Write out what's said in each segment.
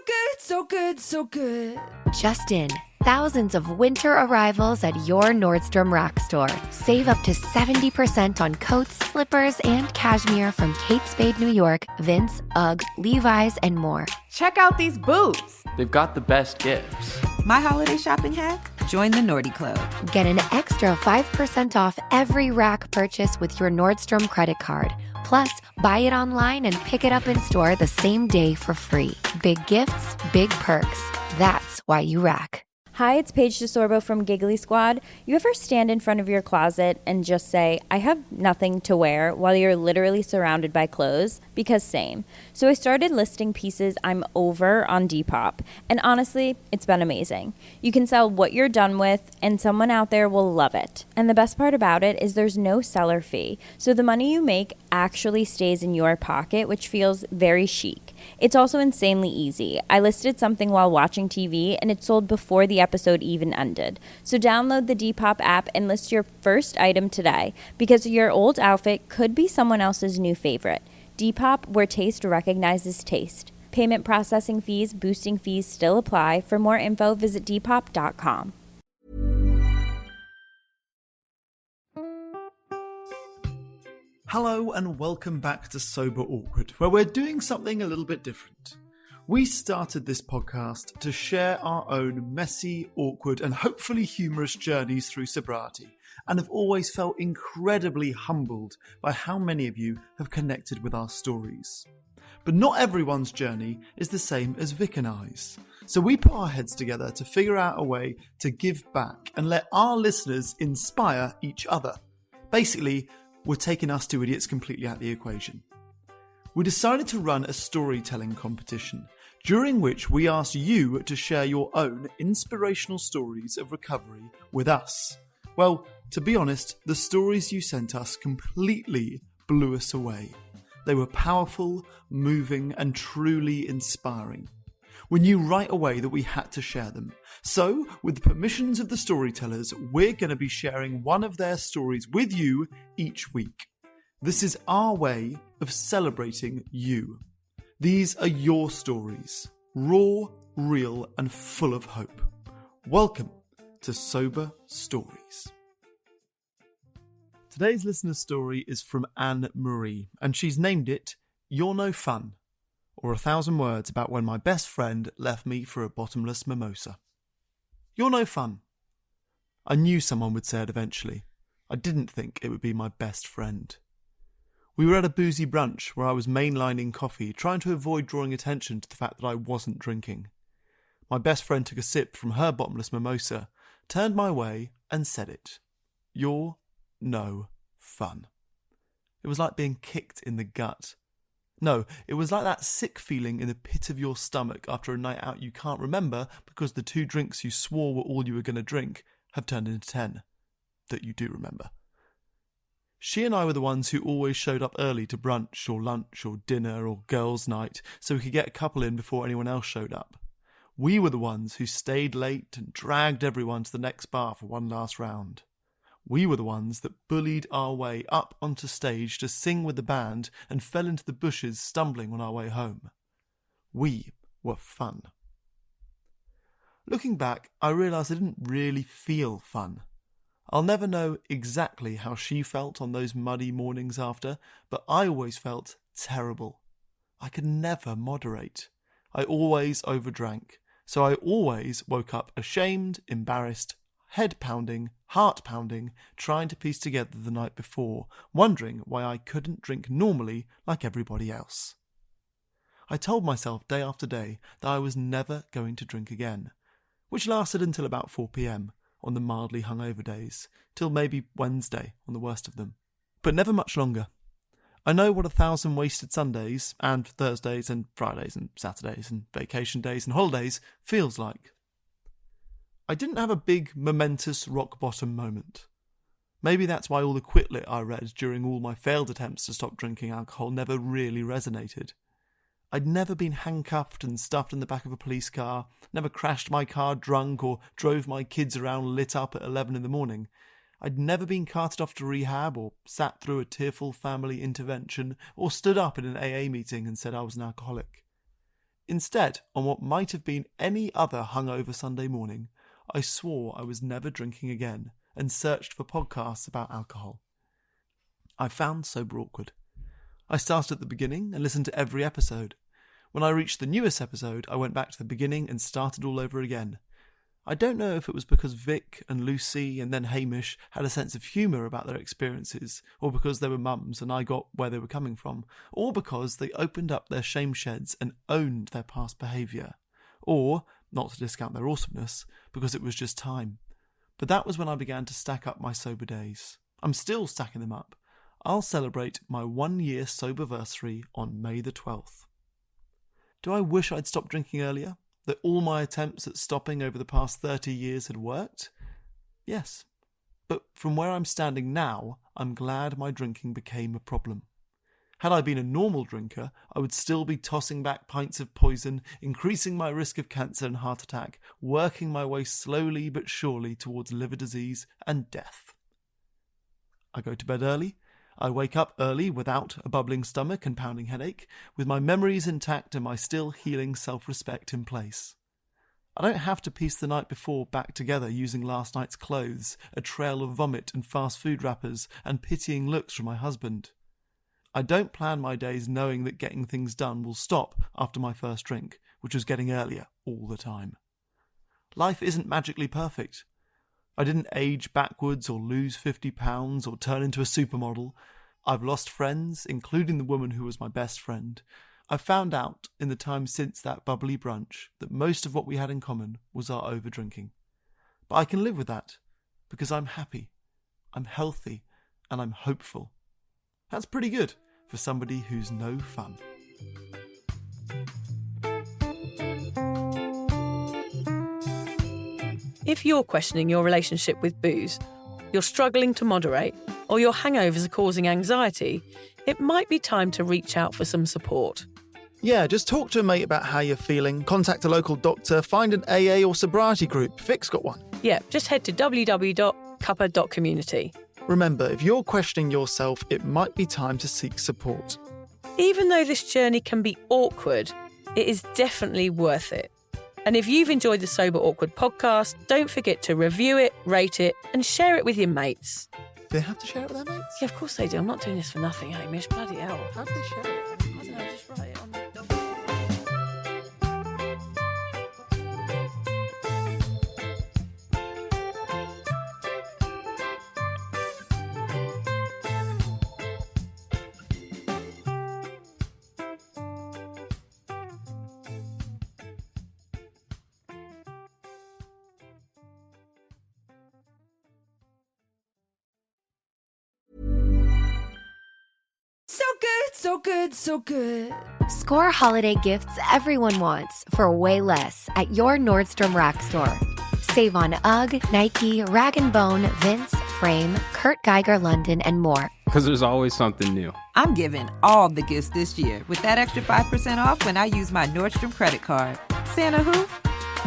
good, so good, so good. Just in, thousands of winter arrivals at your Nordstrom Rack store. Save up to 70% on coats, slippers, and cashmere from Kate Spade New York, Vince, UGG, Levi's, and more. Check out these boots. They've got the best gifts. My holiday shopping hack? Join the Nordy Club. Get an extra 5% off every Rack purchase with your Nordstrom credit card. Plus, buy it online and pick it up in store the same day for free. Big gifts, big perks. That's why you Rack. Hi, it's Paige DeSorbo from Giggly Squad. You ever stand in front of your closet and just say, I have nothing to wear, while you're literally surrounded by clothes? Because same. So I started listing pieces I'm over on Depop. And honestly, it's been amazing. You can sell what you're done with, and someone out there will love it. And the best part about it is there's no seller fee. So the money you make actually stays in your pocket, which feels very chic. It's also insanely easy. I listed something while watching TV, and it sold before the episode even ended. So download the Depop app and list your first item today, because your old outfit could be someone else's new favorite. Depop, where taste recognizes taste. Payment processing fees, boosting fees still apply. For more info, visit Depop.com. Hello and welcome back to Sober Awkward, where we're doing something a little bit different. We started this podcast to share our own messy, awkward and hopefully humorous journeys through sobriety, and have always felt incredibly humbled by how many of you have connected with our stories. But not everyone's journey is the same as Vic and I's. So we put our heads together to figure out a way to give back and let our listeners inspire each other. Basically, we're taking us two idiots completely out of the equation. We decided to run a storytelling competition, during which we asked you to share your own inspirational stories of recovery with us. Well, to be honest, the stories you sent us completely blew us away. They were powerful, moving, and truly inspiring. We knew right away that we had to share them. So, with the permissions of the storytellers, we're going to be sharing one of their stories with you each week. This is our way of celebrating you. These are your stories, raw, real, and full of hope. Welcome to Sober Stories. Today's listener story is from AnnMarie, and she's named it You're No Fun, or 1,000 words about when my best friend left me for a bottomless mimosa. You're no fun. I knew someone would say it eventually. I didn't think it would be my best friend. We were at a boozy brunch where I was mainlining coffee, trying to avoid drawing attention to the fact that I wasn't drinking. My best friend took a sip from her bottomless mimosa, turned my way and said it. You're no fun. It was like being kicked in the gut. No, it was like that sick feeling in the pit of your stomach after a night out you can't remember because the 2 drinks you swore were all you were going to drink have turned into 10 that you do remember. She and I were the ones who always showed up early to brunch or lunch or dinner or girls' night so we could get a couple in before anyone else showed up. We were the ones who stayed late and dragged everyone to the next bar for one last round. We were the ones that bullied our way up onto stage to sing with the band and fell into the bushes stumbling on our way home. We were fun. Looking back, I realised I didn't really feel fun. I'll never know exactly how she felt on those muddy mornings after, but I always felt terrible. I could never moderate. I always overdrank, so I always woke up ashamed, embarrassed, head-pounding, heart-pounding, trying to piece together the night before, wondering why I couldn't drink normally like everybody else. I told myself day after day that I was never going to drink again, which lasted until about 4 p.m, on the mildly hungover days, till maybe Wednesday on the worst of them. But never much longer. I know what 1,000 wasted Sundays, and Thursdays, and Fridays, and Saturdays, and vacation days, and holidays feels like. I didn't have a big, momentous rock-bottom moment. Maybe that's why all the quit lit I read during all my failed attempts to stop drinking alcohol never really resonated. I'd never been handcuffed and stuffed in the back of a police car, never crashed my car drunk or drove my kids around lit up at 11 in the morning. I'd never been carted off to rehab or sat through a tearful family intervention or stood up in an AA meeting and said I was an alcoholic. Instead, on what might have been any other hungover Sunday morning, I swore I was never drinking again and searched for podcasts about alcohol. I found Sober Awkward. I started at the beginning and listened to every episode. When I reached the newest episode, I went back to the beginning and started all over again. I don't know if it was because Vic and Lucy and then Hamish had a sense of humour about their experiences, or because they were mums and I got where they were coming from, or because they opened up their shame sheds and owned their past behaviour, or, not to discount their awesomeness, because it was just time. But that was when I began to stack up my sober days. I'm still stacking them up. I'll celebrate my 1-year soberversary on May the 12th. Do I wish I'd stopped drinking earlier? That all my attempts at stopping over the past 30 years had worked? Yes. But from where I'm standing now, I'm glad my drinking became a problem. Had I been a normal drinker, I would still be tossing back pints of poison, increasing my risk of cancer and heart attack, working my way slowly but surely towards liver disease and death. I go to bed early. I wake up early without a bubbling stomach and pounding headache, with my memories intact and my still healing self-respect in place. I don't have to piece the night before back together using last night's clothes, a trail of vomit and fast food wrappers, and pitying looks from my husband. I don't plan my days knowing that getting things done will stop after my first drink, which was getting earlier all the time. Life isn't magically perfect. I didn't age backwards or lose 50 pounds or turn into a supermodel. I've lost friends, including the woman who was my best friend. I've found out in the time since that bubbly brunch that most of what we had in common was our overdrinking. But I can live with that because I'm happy, I'm healthy, and I'm hopeful. That's pretty good for somebody who's no fun. If you're questioning your relationship with booze, you're struggling to moderate, or your hangovers are causing anxiety, it might be time to reach out for some support. Yeah, just talk to a mate about how you're feeling, contact a local doctor, find an AA or sobriety group. Vic's got one. Yeah, just head to www.cuppa.community. Remember, if you're questioning yourself, it might be time to seek support. Even though this journey can be awkward, it is definitely worth it. And if you've enjoyed the Sober Awkward podcast, don't forget to review it, rate it, and share it with your mates. Do they have to share it with their mates? Yeah, of course they do. I'm not doing this for nothing, Hamish. Bloody hell. How do they share it? I don't know, just write it on the... So good, so good, so good. Score holiday gifts everyone wants for way less at your Nordstrom Rack store. Save on UGG, Nike, Rag & Bone, Vince, Frame, Kurt Geiger London, and more. Because there's always something new. I'm giving all the gifts this year with that extra 5% off when I use my Nordstrom credit card. Santa who?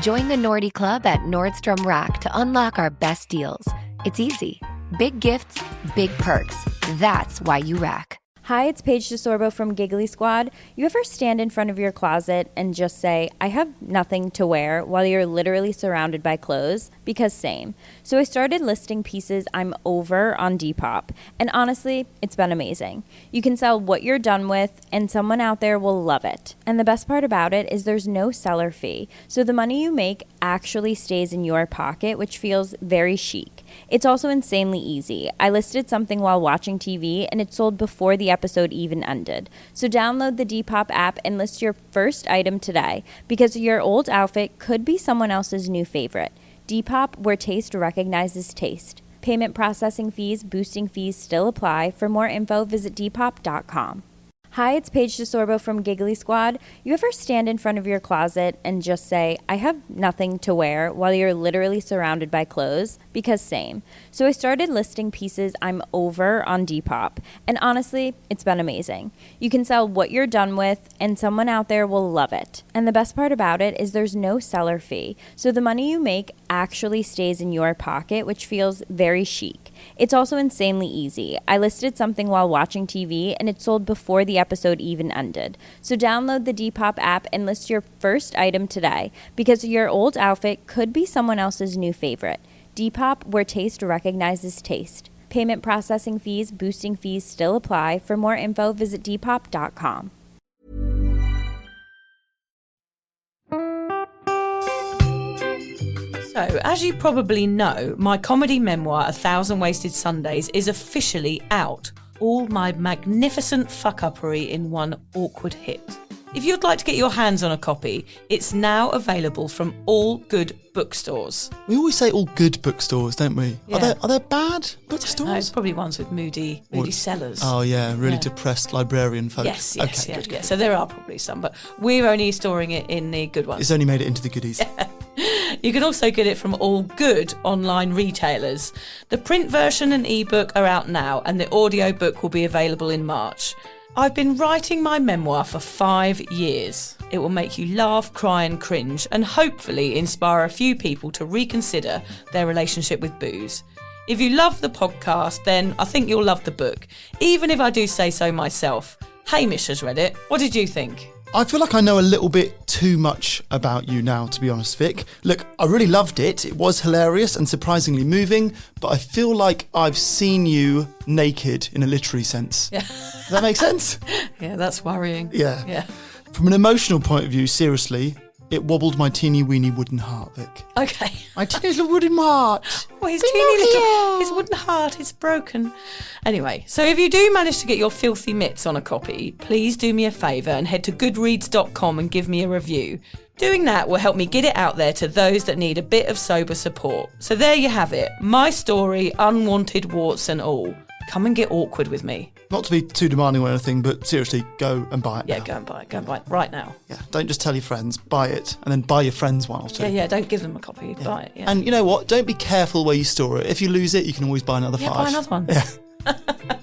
Join the Nordy Club at Nordstrom Rack to unlock our best deals. It's easy. Big gifts, big perks. That's why you rack. Hi, it's Paige DeSorbo from Giggly Squad. You ever stand in front of your closet and just say, I have nothing to wear, while you're literally surrounded by clothes? Because same. So I started listing pieces I'm over on Depop. And honestly, it's been amazing. You can sell what you're done with, and someone out there will love it. And the best part about it is there's no seller fee. So the money you make actually stays in your pocket, which feels very chic. It's also insanely easy. I listed something while watching TV, and it sold before the episode even ended. So download the Depop app and list your first item today, because your old outfit could be someone else's new favorite. Depop, where taste recognizes taste. Payment processing fees, boosting fees still apply. For more info, visit Depop.com. Hi, it's Paige DeSorbo from Giggly Squad. You ever stand in front of your closet and just say, I have nothing to wear, while you're literally surrounded by clothes? Because same. So I started listing pieces I'm over on Depop. And honestly, it's been amazing. You can sell what you're done with, and someone out there will love it. And the best part about it is there's no seller fee. So the money you make actually stays in your pocket, which feels very chic. It's also insanely easy. I listed something while watching TV, and it sold before the episode even ended. So download the Depop app and list your first item today, because your old outfit could be someone else's new favorite. Depop, where taste recognizes taste. Payment processing fees, boosting fees still apply. For more info, visit Depop.com. So, as you probably know, my comedy memoir, 1,000 Wasted Sundays, is officially out. All my magnificent fuck-uppery in one awkward hit. If you'd like to get your hands on a copy, it's now available from all good bookstores. We always say all good bookstores, don't we? Yeah. Are there bad No, bookstores? it's probably ones with moody sellers. Oh yeah, really Yeah. depressed librarian folk. Yes, okay, yeah, good. yeah. So there are probably some, but we're only storing it in the good ones. It's only made it into the goodies. You can also get it from all good online retailers. The print version and ebook are out now, and the audiobook will be available in March. I've been writing my memoir for 5 years. It will make you laugh, cry and cringe, and hopefully inspire a few people to reconsider their relationship with booze. If you love the podcast, then I think you'll love the book, even if I do say so myself. Hamish has read it. What did you think? I feel like I know a little bit too much about you now, to be honest, Vic. Look, I really loved it. It was hilarious and surprisingly moving, but I feel like I've seen you naked in a literary sense. Yeah. Does that make sense? Yeah, that's worrying. Yeah. From an emotional point of view, seriously, it wobbled my teeny weeny wooden heart, Vic. Okay. My teeny little wooden heart. Well, his teeny little, his wooden heart is broken. Anyway, so if you do manage to get your filthy mitts on a copy, please do me a favour and head to goodreads.com and give me a review. Doing that will help me get it out there to those that need a bit of sober support. So there you have it. My story, unwanted warts and all. Come and get awkward with me. Not to be too demanding or anything, but seriously, go and buy it Yeah, now. go and buy it right now. Yeah, don't just tell your friends, buy it, and then buy your friends one or two. Yeah, don't give them a copy, buy it. Yeah. And you know what? Don't be careful where you store it. If you lose it, you can always buy another 5. Buy another one. Yeah.